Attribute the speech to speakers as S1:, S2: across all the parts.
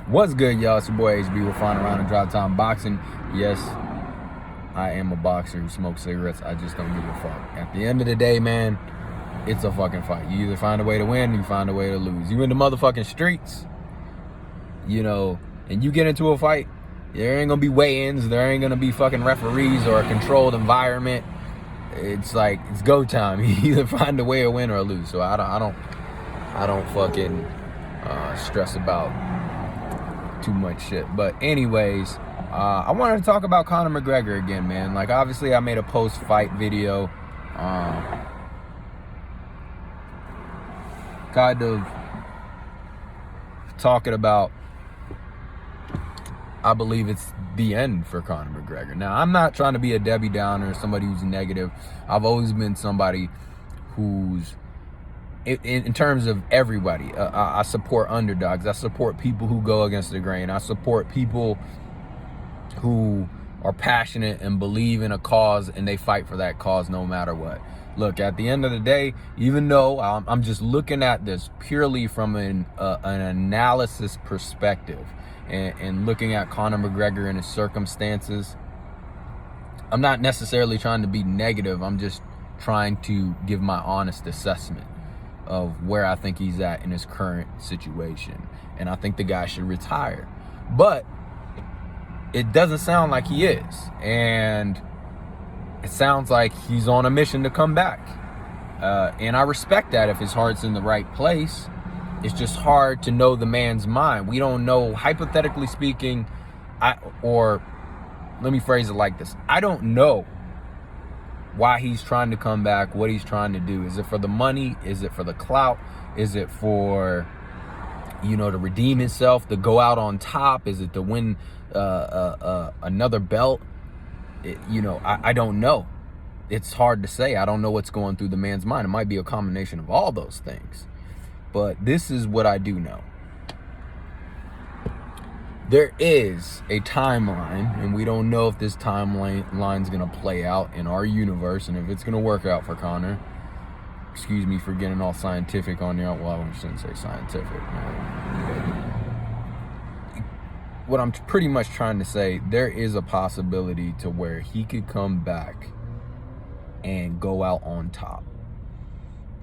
S1: What's good, y'all? It's your boy HB. We're flying around in Drive Time Boxing. Yes, I am a boxer who smokes cigarettes. I just don't give a fuck. At the end of the day, man, it's a fucking fight. You either find a way to win or you find a way to lose. You in the motherfucking streets, and you get into a fight, there ain't gonna be weigh-ins. There ain't gonna be fucking referees or a controlled environment. It's like, it's go time. You either find a way to win or lose. So I don't fucking stress about too much shit. But anyways, I wanted to talk about Conor McGregor again, man. Like, obviously I made a post-fight video kind of talking about, I believe it's the end for Conor McGregor. Now, I'm not trying to be a Debbie Downer or somebody who's negative. I've always been somebody who's, in terms of everybody, I support underdogs. I support people who go against the grain. I support people who are passionate and believe in a cause and they fight for that cause no matter what. Look, at the end of the day, even though I'm just looking at this purely from an analysis perspective and looking at Conor McGregor and his circumstances, I'm not necessarily trying to be negative. I'm just trying to give my honest assessment of where I think he's at in his current situation. And I think the guy should retire. But it doesn't sound like he is. And it sounds like he's on a mission to come back. And I respect that if his heart's in the right place. It's just hard to know the man's mind. We don't know, hypothetically speaking, or let me phrase it like this. I don't know why he's trying to come back, what he's trying to do. Is it for the money? Is it for the clout? Is it for, to redeem himself, to go out on top? Is it to win another belt? I don't know. It's hard to say. I don't know what's going through the man's mind. It might be a combination of all those things. But this is what I do know. There is a timeline, and we don't know if this timeline's going to play out in our universe and if it's going to work out for Conor. Excuse me for getting all scientific on you. Well, I shouldn't say scientific. What I'm pretty much trying to say, there is a possibility to where he could come back and go out on top.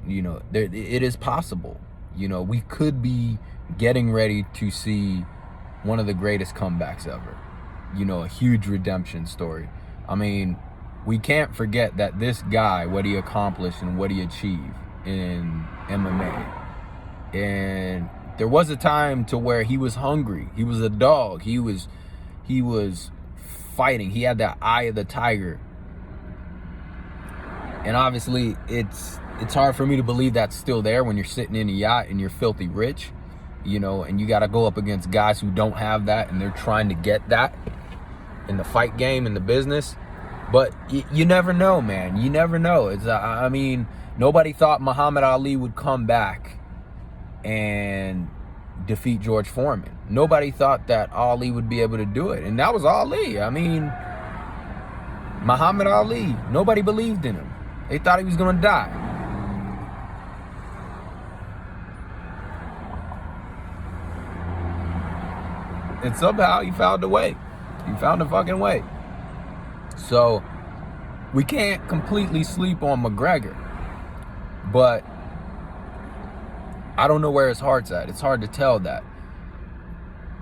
S1: It is possible. We could be getting ready to see one of the greatest comebacks ever. A huge redemption story. I mean, we can't forget that this guy, what he accomplished and what he achieved in MMA. And there was a time to where he was hungry. He was a dog. He was fighting. He had that eye of the tiger. And obviously, it's hard for me to believe that's still there when you're sitting in a yacht and you're filthy rich, and you got to go up against guys who don't have that and they're trying to get that in the fight game, in the business. But you never know, man. You never know. I mean, nobody thought Muhammad Ali would come back and defeat George Foreman. Nobody thought that Ali would be able to do it. And that was Ali. I mean, Muhammad Ali, nobody believed in him. They thought he was going to die. And somehow he found a way. He found a fucking way. So we can't completely sleep on McGregor. But I don't know where his heart's at. It's hard to tell that.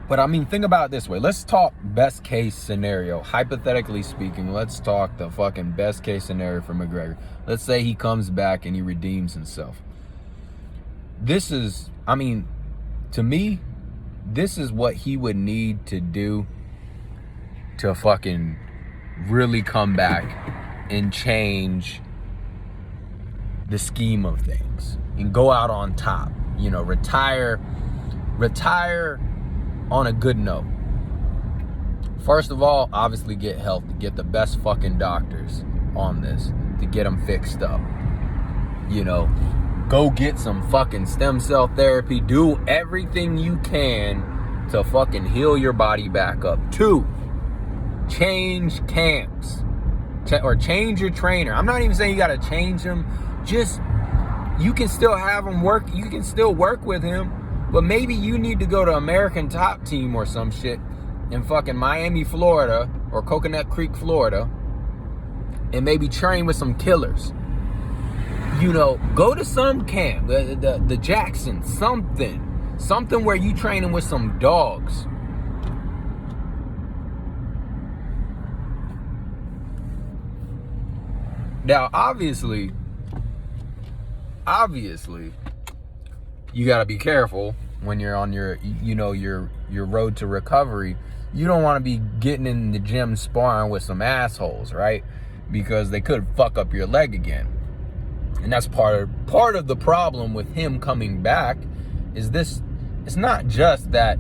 S1: But I mean, think about it this way. Let's talk best case scenario. Hypothetically speaking, let's talk the fucking best case scenario for McGregor. Let's say he comes back and he redeems himself. To me, this is what he would need to do to fucking really come back and change the scheme of things and go out on top. Retire on a good note. First of all, obviously get help, to get the best fucking doctors on this, to get them fixed up. Go get some fucking stem cell therapy. Do everything you can to fucking heal your body back up. 2, change camps. Or change your trainer. I'm not even saying you got to change him. Just, you can still have him work. You can still work with him. But maybe you need to go to American Top Team or some shit in fucking Miami, Florida, or Coconut Creek, Florida, and maybe train with some killers. You know, go to some camp, the Jackson, something where you training with some dogs. Now, obviously, you got to be careful when you're on your road to recovery. You don't want to be getting in the gym sparring with some assholes, right? Because they could fuck up your leg again. And that's part of the problem with him coming back is this. It's not just that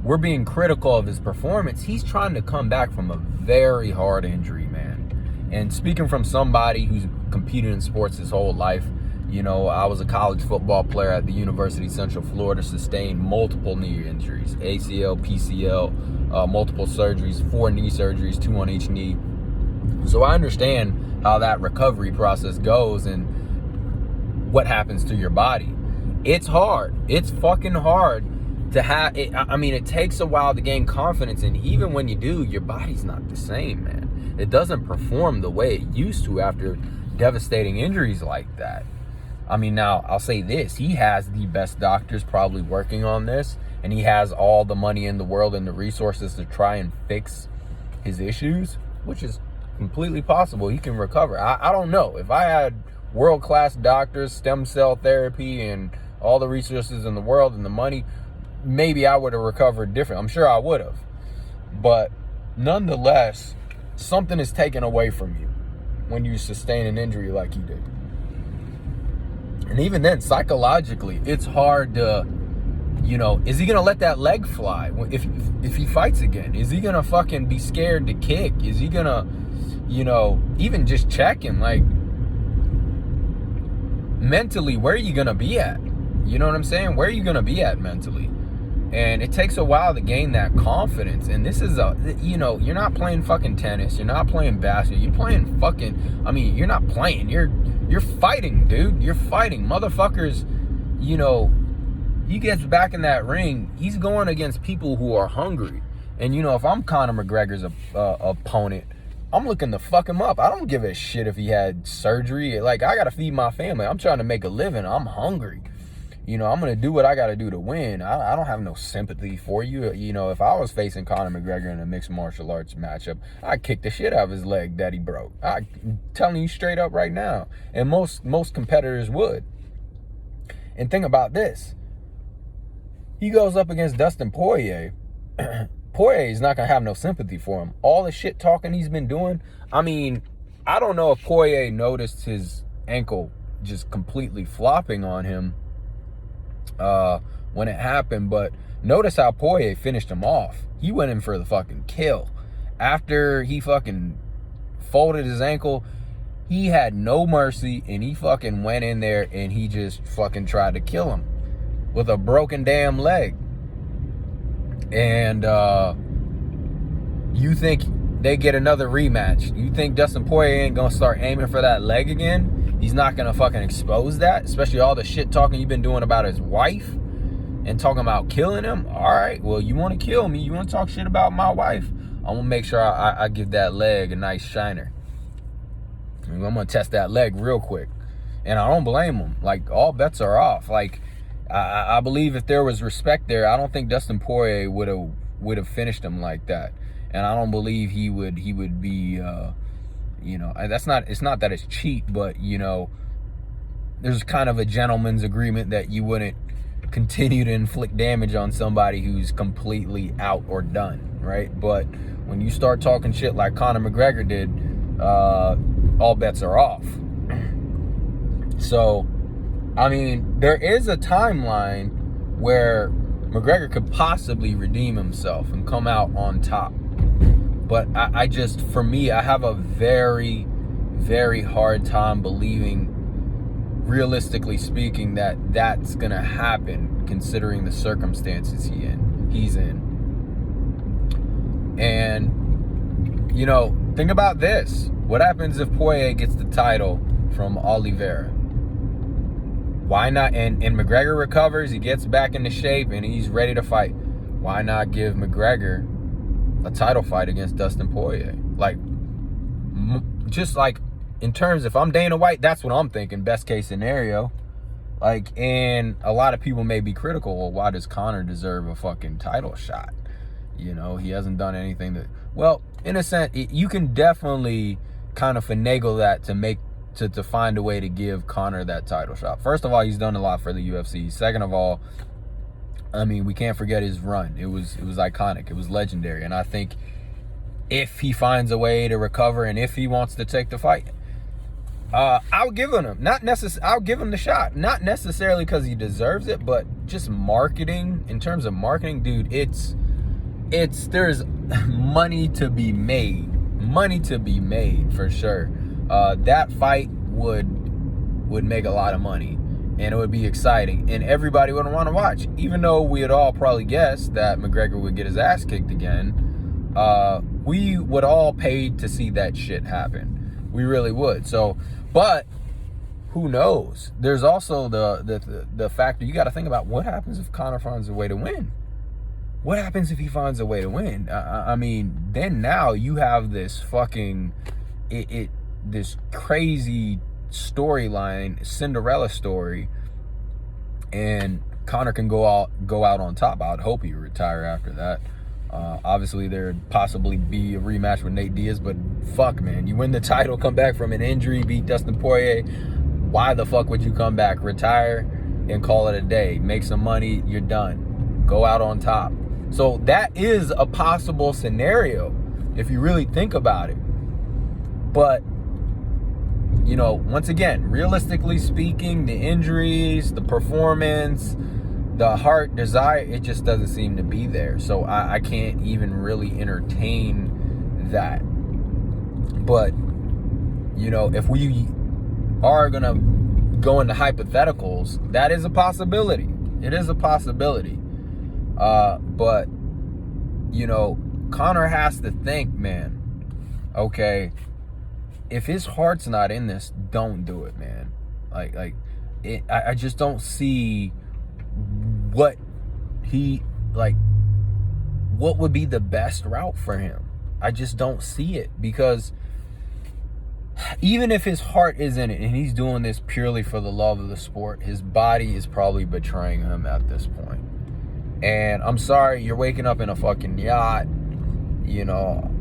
S1: we're being critical of his performance. He's trying to come back from a very hard injury, man. And speaking from somebody who's competed in sports his whole life, you know, I was a college football player at the University of Central Florida, sustained multiple knee injuries, ACL, PCL, multiple surgeries, 4 knee surgeries, 2 on each knee. So I understand how that recovery process goes and what happens to your body. It's hard. It's fucking hard to have it. I mean, it takes a while to gain confidence, and even when you do, your body's not the same, man. It doesn't perform the way it used to after devastating injuries like that. I mean, now, I'll say this. He has the best doctors probably working on this, and he has all the money in the world and the resources to try and fix his issues, which is completely possible. He can recover. I don't know. If I had world-class doctors, stem cell therapy, and all the resources in the world and the money, maybe I would have recovered different. I'm sure I would have. But nonetheless, something is taken away from you when you sustain an injury like he did. And even then, psychologically, it's hard to, you know, is he going to let that leg fly if he fights again? Is he going to fucking be scared to kick? Is he going to, you know, even just checking, like, mentally, where are you going to be at? You know what I'm saying? Where are you going to be at mentally? And it takes a while to gain that confidence. And this is you know, you're not playing fucking tennis. You're not playing basketball. You're playing fucking, I mean, you're not playing. You're fighting, dude. You're fighting. Motherfuckers, you know, he gets back in that ring. He's going against people who are hungry. And, you know, if I'm Conor McGregor's opponent, I'm looking to fuck him up. I don't give a shit if he had surgery. Like, I got to feed my family. I'm trying to make a living. I'm hungry. You know, I'm going to do what I got to do to win. I don't have no sympathy for you. You know, if I was facing Conor McGregor in a mixed martial arts matchup, I'd kick the shit out of his leg that he broke. I'm telling you straight up right now. And most competitors would. And think about this. He goes up against Dustin Poirier. Poirier is not going to have no sympathy for him. All the shit talking he's been doing. I mean, I don't know if Poirier noticed his ankle just completely flopping on him when it happened, but notice how Poirier finished him off. He went in for the fucking kill. After he fucking folded his ankle, he had no mercy, and he fucking went in there and he just fucking tried to kill him with a broken damn leg. And you think they get another rematch? You think Dustin Poirier ain't gonna start aiming for that leg again? He's not gonna fucking expose that, especially all the shit talking you've been doing about his wife and talking about killing him. All right, well, you want to kill me? You want to talk shit about my wife? I'm gonna make sure I give that leg a nice shiner. I'm gonna test that leg real quick, and I don't blame him. Like, all bets are off. Like, I believe if there was respect there, I don't think Dustin Poirier would have finished him like that, and I don't believe he would be. You know, it's not that it's cheap, but, you know, there's kind of a gentleman's agreement that you wouldn't continue to inflict damage on somebody who's completely out or done, right? But when you start talking shit like Conor McGregor did, all bets are off. So, I mean, there is a timeline where McGregor could possibly redeem himself and come out on top. But I just, for me, I have a very, very hard time believing, realistically speaking, that that's going to happen considering the circumstances he's in. And, you know, think about this. What happens if Poirier gets the title from Oliveira? Why not? And McGregor recovers, he gets back into shape, and he's ready to fight. Why not give McGregor a title fight against Dustin Poirier? Like, just like in terms, if I'm Dana White, that's what I'm thinking, best case scenario. Like, and a lot of people may be critical, well, why does Conor deserve a fucking title shot? You know, he hasn't done anything that, well, in a sense, you can definitely kind of finagle that to find a way to give Conor that title shot. First of all, he's done a lot for the UFC. Second of all, I mean, we can't forget his run. It was iconic. It was legendary. And I think if he finds a way to recover and if he wants to take the fight, I'll give him. I'll give him the shot. Not necessarily because he deserves it, but just marketing. In terms of marketing, dude, there's money to be made. Money to be made for sure. That fight would make a lot of money, and it would be exciting, and everybody would want to watch. Even though we had all probably guessed that McGregor would get his ass kicked again, we would all pay to see that shit happen. We really would. So, but who knows? There's also the factor you got to think about. What happens if Conor finds a way to win? What happens if he finds a way to win? I mean, then now you have this fucking this crazy storyline, Cinderella story, and Conor can go out on top. I'd hope he retire after that. Obviously, there'd possibly be a rematch with Nate Diaz, but fuck, man, you win the title, come back from an injury, beat Dustin Poirier. Why the fuck would you come back, retire, and call it a day? Make some money, you're done. Go out on top. So that is a possible scenario if you really think about it. But, you know, once again, realistically speaking, the injuries, the performance, the heart desire, it just doesn't seem to be there. So I can't even really entertain that. But, you know, if we are going to go into hypotheticals, that is a possibility. It is a possibility. But, you know, Conor has to think, man, okay, if his heart's not in this, don't do it, man. I just don't see what would be the best route for him. I just don't see it, because even if his heart is in it and he's doing this purely for the love of the sport, his body is probably betraying him at this point. And I'm sorry, you're waking up in a fucking yacht, you know,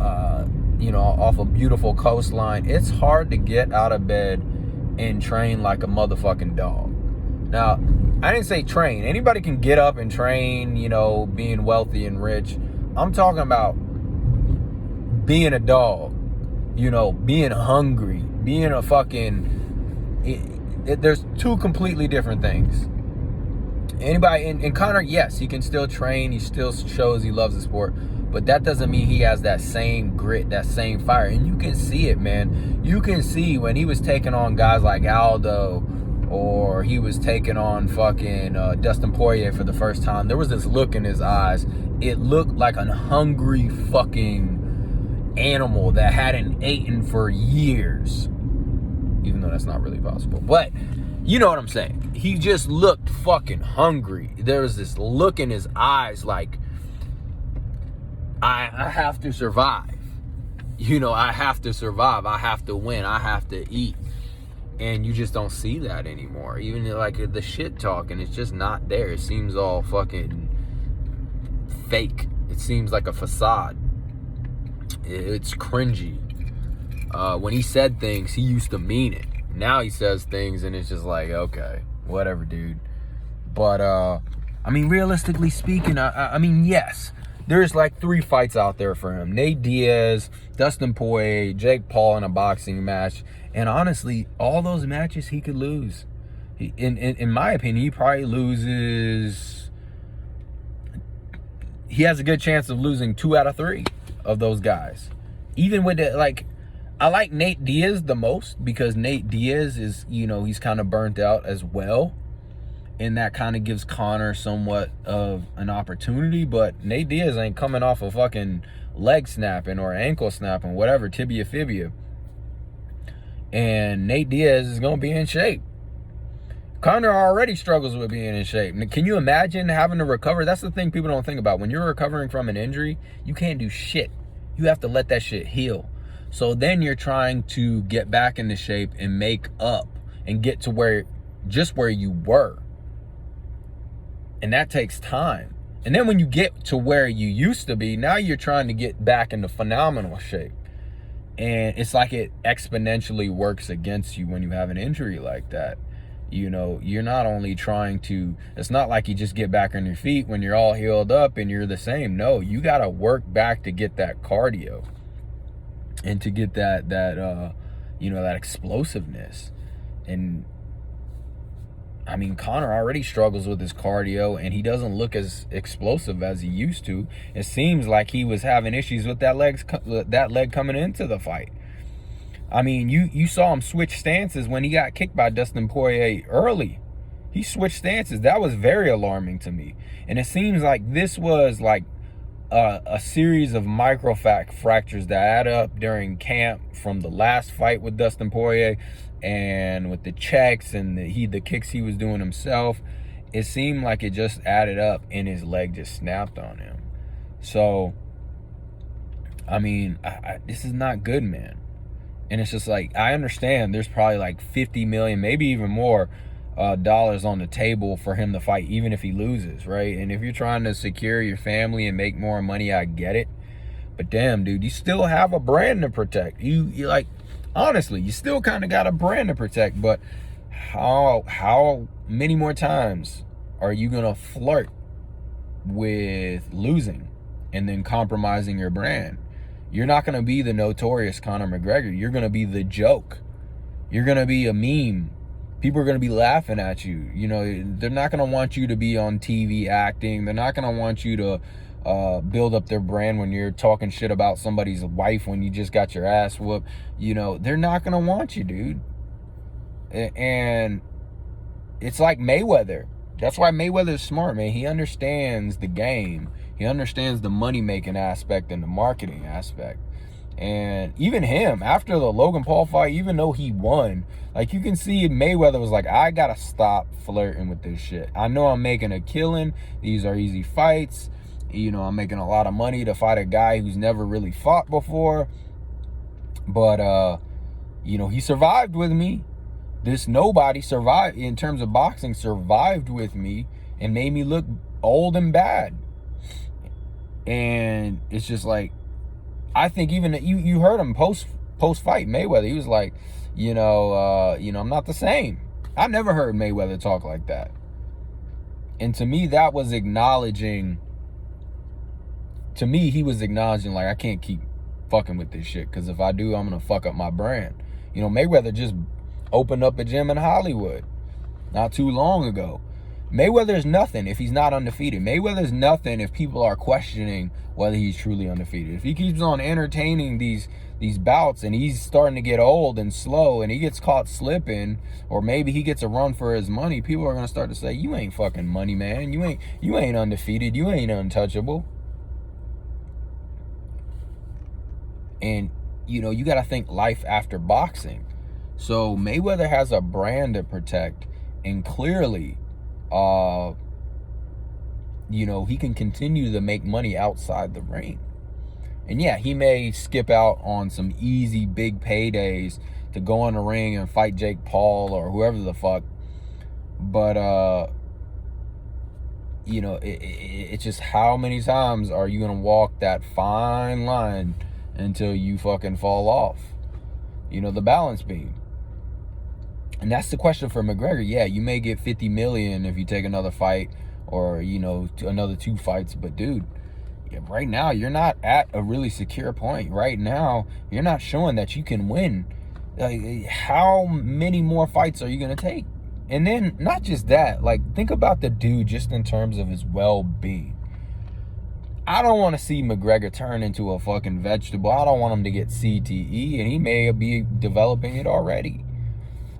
S1: off a beautiful coastline. It's hard to get out of bed and train like a motherfucking dog. Now, I didn't say train. Anybody can get up and train, you know, being wealthy and rich. I'm talking about being a dog, you know, being hungry, being a fucking... there's two completely different things. Anybody, and Conor, yes, he can still train. He still shows he loves the sport. But that doesn't mean he has that same grit, that same fire. And you can see it, man. You can see when he was taking on guys like Aldo, or he was taking on fucking Dustin Poirier for the first time, there was this look in his eyes. It looked like a hungry fucking animal that hadn't eaten for years. Even though that's not really possible. But you know what I'm saying. He just looked fucking hungry. There was this look in his eyes like, I have to survive. You know, I have to survive. I have to win. I have to eat. And you just don't see that anymore. Even like the shit talking, it's just not there. It seems all fucking fake. It seems like a facade. It's cringy. When he said things, he used to mean it. Now he says things and it's just like, okay, whatever, dude. But, I mean, realistically speaking, I mean, yes, there's like 3 fights out there for him. Nate Diaz, Dustin Poirier, Jake Paul in a boxing match. And honestly, all those matches he could lose. In my opinion, he probably loses... He has a good chance of losing 2 out of 3 of those guys. Even with the, like... I like Nate Diaz the most because Nate Diaz is, you know, he's kind of burnt out as well. And that kind of gives Conor somewhat of an opportunity. But Nate Diaz ain't coming off a fucking leg snapping or ankle snapping, whatever, tibia fibia. And Nate Diaz is going to be in shape. Conor already struggles with being in shape. Can you imagine having to recover? That's the thing people don't think about. When you're recovering from an injury, you can't do shit. You have to let that shit heal. So then you're trying to get back into shape and make up and get to where you were. And that takes time. And then when you get to where you used to be, now you're trying to get back into phenomenal shape. And it's like it exponentially works against you when you have an injury like that. You know, you're not only trying to, it's not like you just get back on your feet when you're all healed up and you're the same. No, you got to work back to get that cardio and to get that explosiveness. And I mean, Conor already struggles with his cardio and he doesn't look as explosive as he used to. It seems like he was having issues with that leg coming into the fight. I mean, you saw him switch stances when he got kicked by Dustin Poirier early. He switched stances. That was very alarming to me. And it seems like this was like a series of micro fractures that add up during camp from the last fight with Dustin Poirier and with the checks and the kicks he was doing himself. It seemed like it just added up and his leg just snapped on him. So, I mean, this is not good, man. And it's just like, I understand there's probably like 50 million, maybe even more dollars on the table for him to fight, even if he loses, right? And if you're trying to secure your family and make more money, I get it. But damn, dude, you still have a brand to protect. You like, honestly, you still kind of got a brand to protect. But how many more times are you gonna flirt with losing and then compromising your brand? You're not going to be the notorious Conor McGregor. You're going to be the joke. You're going to be a meme. People are going to be laughing at you. You know, they're not going to want you to be on TV acting. They're not going to want you to build up their brand when you're talking shit about somebody's wife when you just got your ass whooped. You know, they're not going to want you, dude. And it's like Mayweather. That's why Mayweather's smart, man. He understands the game. He understands the money-making aspect and the marketing aspect. And even him, after the Logan Paul fight, even though he won, like you can see Mayweather was like, I got to stop flirting with this shit. I know I'm making a killing. These are easy fights. You know, I'm making a lot of money to fight a guy who's never really fought before. But, you know, he survived with me. This nobody survived, in terms of boxing, survived with me and made me look old and bad. And it's just like, I think even you heard him post fight Mayweather. He was like, I'm not the same. I never heard Mayweather talk like that. And to me, that was acknowledging. To me, he was acknowledging like, I can't keep fucking with this shit, because if I do, I'm gonna fuck up my brand. You know, Mayweather just opened up a gym in Hollywood not too long ago. Mayweather's nothing if he's not undefeated. Mayweather's nothing if people are questioning whether he's truly undefeated. If he keeps on entertaining these bouts and he's starting to get old and slow and he gets caught slipping, or maybe he gets a run for his money, people are going to start to say, you ain't fucking money, man. You ain't undefeated. You ain't untouchable. And, you know, you got to think life after boxing. So Mayweather has a brand to protect, and clearly, he can continue to make money outside the ring. And yeah, he may skip out on some easy big paydays to go in the ring and fight Jake Paul or whoever the fuck. But, it's just, how many times are you going to walk that fine line until you fucking fall off? You know, the balance beam. And that's the question for McGregor. Yeah, you may get 50 million if you take another fight, or, another 2 fights. But, dude, right now, you're not at a really secure point. Right now, you're not showing that you can win. Like, how many more fights are you going to take? And then, not just that, like, think about the dude just in terms of his well-being. I don't want to see McGregor turn into a fucking vegetable. I don't want him to get CTE, and he may be developing it already.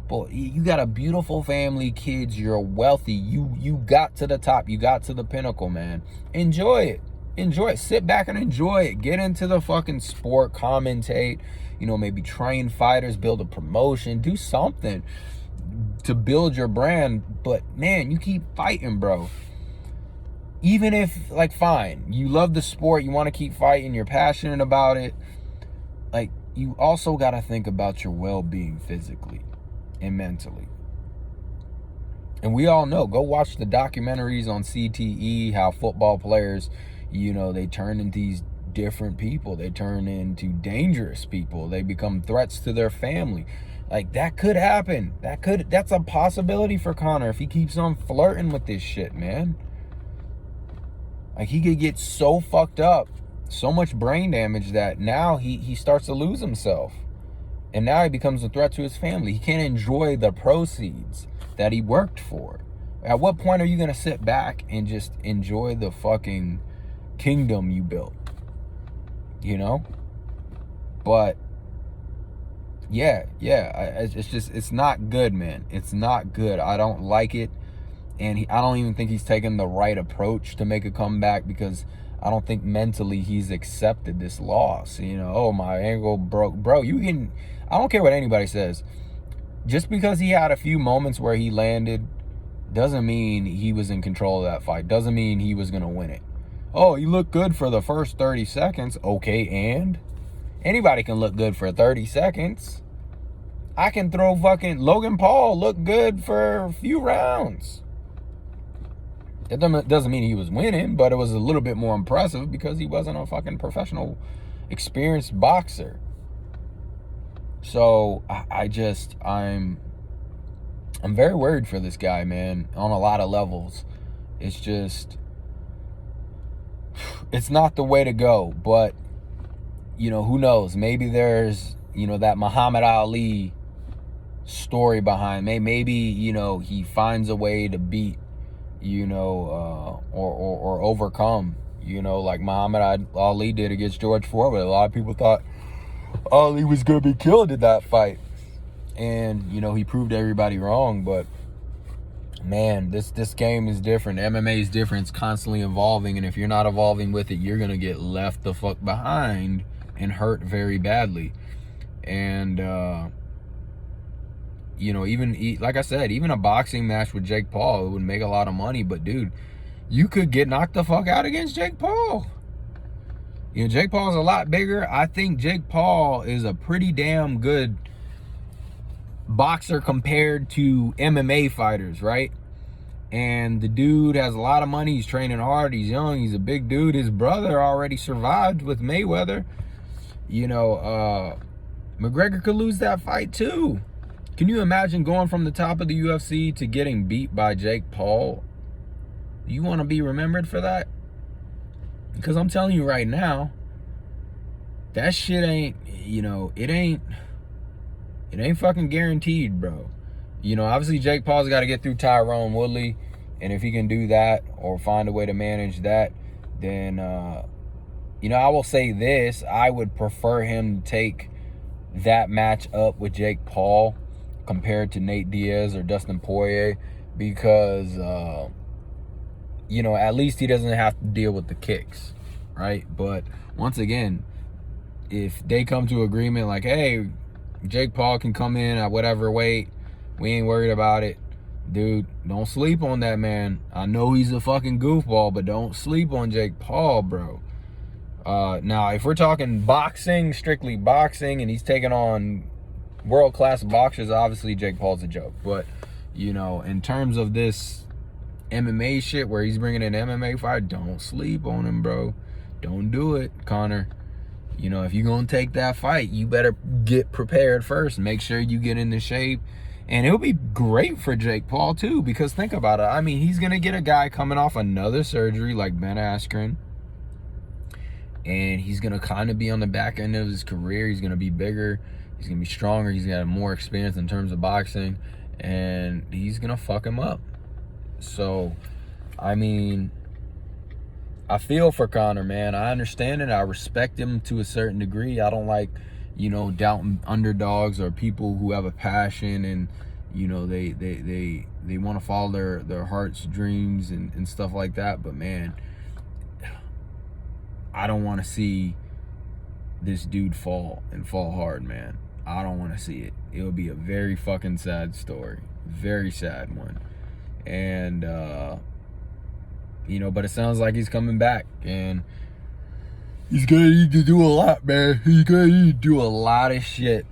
S1: But you got a beautiful family, kids, you're wealthy, you got to the top, you got to the pinnacle, man. Enjoy it. Sit back and enjoy it. Get into the fucking sport, commentate, maybe train fighters, build a promotion, do something. to build your brand. But man, you keep fighting, bro. Even if, like, fine, you love the sport, you want to keep fighting, you're passionate about it, like, you also got to think about your well-being physically and mentally. And we all know, go watch the documentaries on CTE, how football players, they turn into these different people. They turn into dangerous people. They become threats to their family. Like, that could happen. That's a possibility for Conor if he keeps on flirting with this shit, man. Like, he could get so fucked up, so much brain damage that now he starts to lose himself. And now he becomes a threat to his family. He can't enjoy the proceeds that he worked for. At what point are you going to sit back and just enjoy the fucking kingdom you built? But, yeah, it's not good, man. It's not good. I don't like it. And I don't even think he's taken the right approach to make a comeback, because I don't think mentally he's accepted this loss. Oh, my ankle broke. Bro, I don't care what anybody says. Just because he had a few moments where he landed doesn't mean he was in control of that fight. Doesn't mean he was going to win it. Oh, he looked good for the first 30 seconds. Okay, and? Anybody can look good for 30 seconds. I can throw fucking Logan Paul look good for a few rounds. It doesn't mean he was winning, but it was a little bit more impressive because he wasn't a fucking professional, experienced boxer. So I'm very worried for this guy, man, on a lot of levels. It's not the way to go. But, who knows? Maybe there's, that Muhammad Ali story behind. Maybe, he finds a way to beat, or overcome, like Muhammad Ali did against George Foreman. A lot of people thought Ali was going to be killed in that fight. And, he proved everybody wrong. But, man, this game is different. MMA is different. It's constantly evolving. And if you're not evolving with it, you're going to get left the fuck behind and hurt very badly. And, even, like I said, even a boxing match with Jake Paul, it would make a lot of money. But, dude, you could get knocked the fuck out against Jake Paul. Jake Paul's a lot bigger. I think Jake Paul is a pretty damn good boxer compared to MMA fighters, right? And the dude has a lot of money. He's training hard. He's young. He's a big dude. His brother already survived with Mayweather. McGregor could lose that fight too. Can you imagine going from the top of the UFC to getting beat by Jake Paul? You want to be remembered for that? Because I'm telling you right now, that shit ain't, it ain't fucking guaranteed, bro. Obviously Jake Paul's got to get through Tyrone Woodley. And if he can do that or find a way to manage that, then, I will say this. I would prefer him to take that match up with Jake Paul compared to Nate Diaz or Dustin Poirier, because, at least he doesn't have to deal with the kicks, right? But once again, if they come to agreement like, hey, Jake Paul can come in at whatever weight, we ain't worried about it, dude, don't sleep on that man. I know he's a fucking goofball, but don't sleep on Jake Paul, bro. Now, if we're talking boxing, strictly boxing, and he's taking on world-class boxers, obviously Jake Paul's a joke. But, in terms of this MMA shit where he's bringing an MMA fight, don't sleep on him, bro. Don't do it, Conor. If you're going to take that fight, you better get prepared first. Make sure you get into shape. And it'll be great for Jake Paul, too, because think about it. I mean, he's going to get a guy coming off another surgery like Ben Askren. And he's going to kind of be on the back end of his career. He's going to be bigger. He's going to be stronger. He's going to have more experience in terms of boxing. And he's going to fuck him up. So, I mean, I feel for Conor, man. I understand it. I respect him to a certain degree. I don't like, doubting underdogs or people who have a passion and, they want to follow their heart's dreams and stuff like that. But, man, I don't want to see this dude fall hard, man. I don't want to see it. It would be a very fucking sad story. Very sad one. And, you know, but it sounds like he's coming back. And he's going to need to do a lot, man. He's going to need to do a lot of shit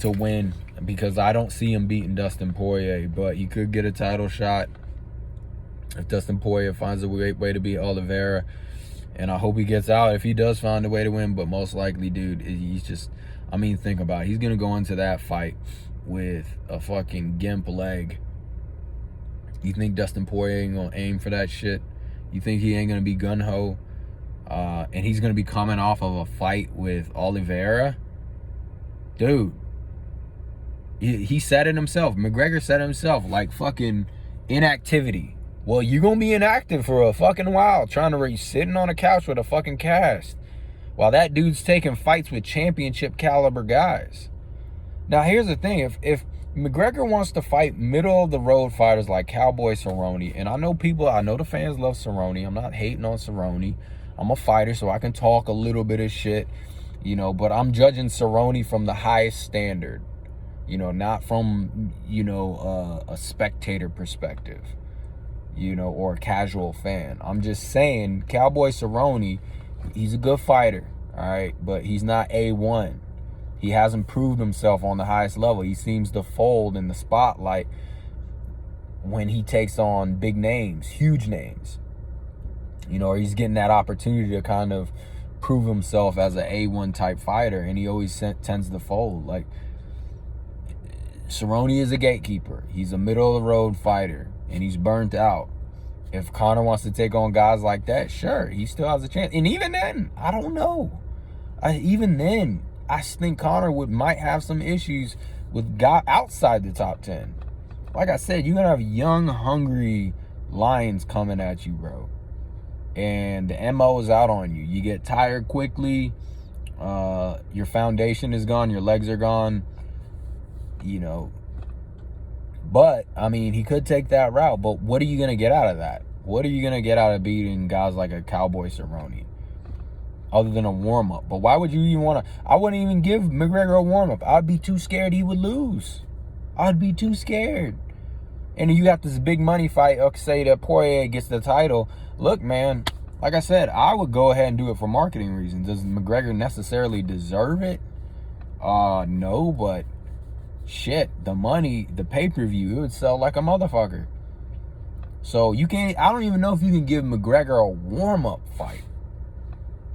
S1: to win, because I don't see him beating Dustin Poirier. But he could get a title shot if Dustin Poirier finds a way to beat Oliveira. And I hope he gets out if he does find a way to win. But most likely, dude, he's just, I mean, think about it. He's going to go into that fight with a fucking gimp leg. You think Dustin Poirier ain't going to aim for that shit? You think he ain't going to be gun-ho? And he's going to be coming off of a fight with Oliveira? Dude, he said it himself. McGregor said it himself, like fucking inactivity. Well, you're going to be inactive for a fucking while, trying to sitting on a couch with a fucking cast, while that dude's taking fights with championship caliber guys. Now, here's the thing. If McGregor wants to fight middle-of-the-road fighters like Cowboy Cerrone, and I know the fans love Cerrone. I'm not hating on Cerrone. I'm a fighter, so I can talk a little bit of shit, you know, but I'm judging Cerrone from the highest standard, you know, not from, you know, a spectator perspective, you know, or a casual fan. I'm just saying, Cowboy Cerrone, he's a good fighter, all right, but he's not A1. He hasn't proved himself on the highest level. He seems to fold in the spotlight when he takes on big names, huge names. You know, or he's getting that opportunity to kind of prove himself as an A1 type fighter, and he always tends to fold. Like, Cerrone is a gatekeeper. He's a middle-of-the-road fighter, and he's burnt out. If Conor wants to take on guys like that, sure, he still has a chance. And even then, I don't know. Even then, I think Conor might have some issues with guys outside the top 10. Like I said, you're going to have young, hungry lions coming at you, bro. And the MO is out on you. You get tired quickly. Your foundation is gone. Your legs are gone. You know. But, I mean, he could take that route. But what are you going to get out of that? What are you going to get out of beating guys like a Cowboy Cerrone? Other than a warm-up. But why would you even want to? I wouldn't even give McGregor a warm-up. I'd be too scared he would lose. I'd be too scared. And you got this big money fight. Okay, say that Poirier gets the title. Look, man, like I said, I would go ahead and do it for marketing reasons. Does McGregor necessarily deserve it? No, but shit, the money, the pay-per-view, it would sell like a motherfucker. So you can't, I don't even know if you can give McGregor a warm-up fight.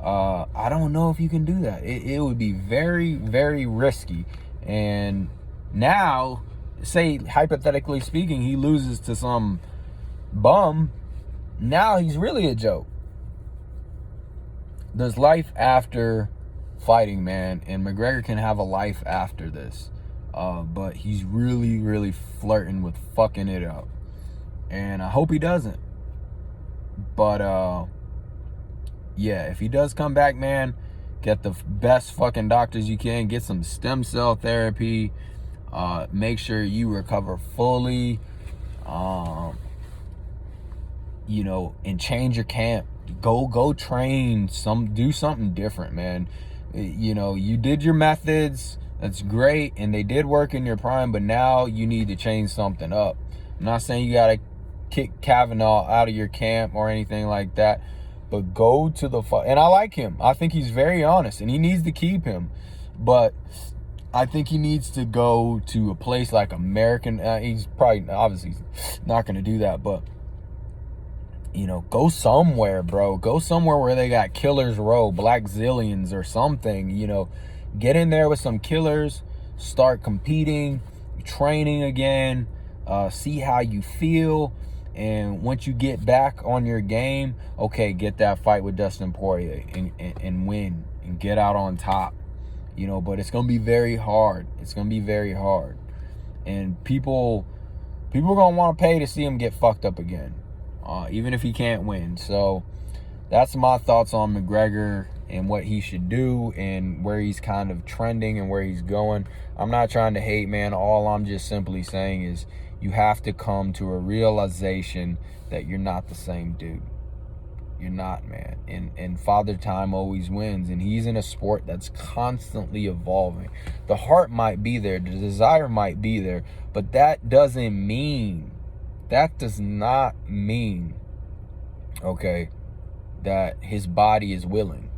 S1: I don't know if you can do that. It would be very, very risky. And now, say, hypothetically speaking, he loses to some bum. Now he's really a joke. There's life after fighting, man. And McGregor can have a life after this. But he's really, really flirting with fucking it up. And I hope he doesn't. But, yeah, if he does come back, man, get the best fucking doctors you can. Get some stem cell therapy. Make sure you recover fully. You know, and change your camp. Go train. Do something different, man. You know, you did your methods. That's great, and they did work in your prime, but now you need to change something up. I'm not saying you got to kick Kavanaugh out of your camp or anything like that. But go to the fight. And I like him. I think he's very honest. And he needs to keep him. But I think he needs to go to a place like American. He's probably, obviously, not going to do that. But, you know, go somewhere, bro. Go somewhere where they got Killers Row, Black Zillions or something. You know, get in there with some killers. Start competing. Training again. See how you feel. And once you get back on your game, okay, get that fight with Dustin Poirier and win and get out on top, you know. But it's going to be very hard. It's going to be very hard. And people are going to want to pay to see him get fucked up again, even if he can't win. So that's my thoughts on McGregor and what he should do and where he's kind of trending and where he's going. I'm not trying to hate, man. All I'm just simply saying is, you have to come to a realization that you're not the same dude. You're not, man. And Father Time always wins. And he's in a sport that's constantly evolving. The heart might be there, the desire might be there, but that does not mean, okay, that his body is willing.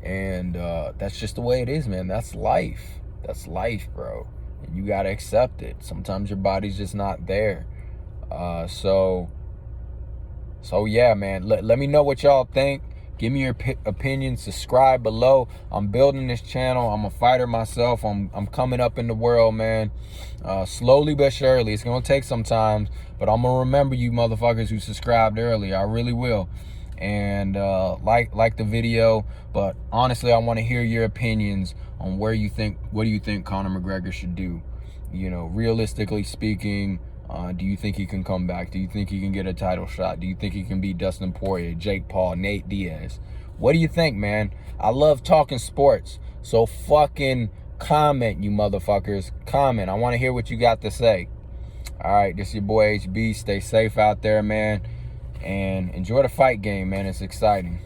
S1: And that's just the way it is, man. That's life. That's life, bro. And you gotta accept it. Sometimes your body's just not there. So yeah, man. Let me know what y'all think. Give me your opinion. Subscribe below. I'm building this channel. I'm a fighter myself. I'm coming up in the world, man. Slowly but surely. It's gonna take some time, but I'm gonna remember you motherfuckers who subscribed earlier. I really will. And like the video. But honestly, I want to hear your opinions on what do you think Conor McGregor should do. You know, realistically speaking. Do you think he can come back? Do you think he can get a title shot? Do you think he can beat Dustin Poirier, Jake Paul, Nate Diaz? What do you think, man? I love talking sports. So fucking comment, you motherfuckers. Comment. I want to hear what you got to say. All right, this is your boy HB. Stay safe out there, man. And enjoy the fight game, man. It's exciting.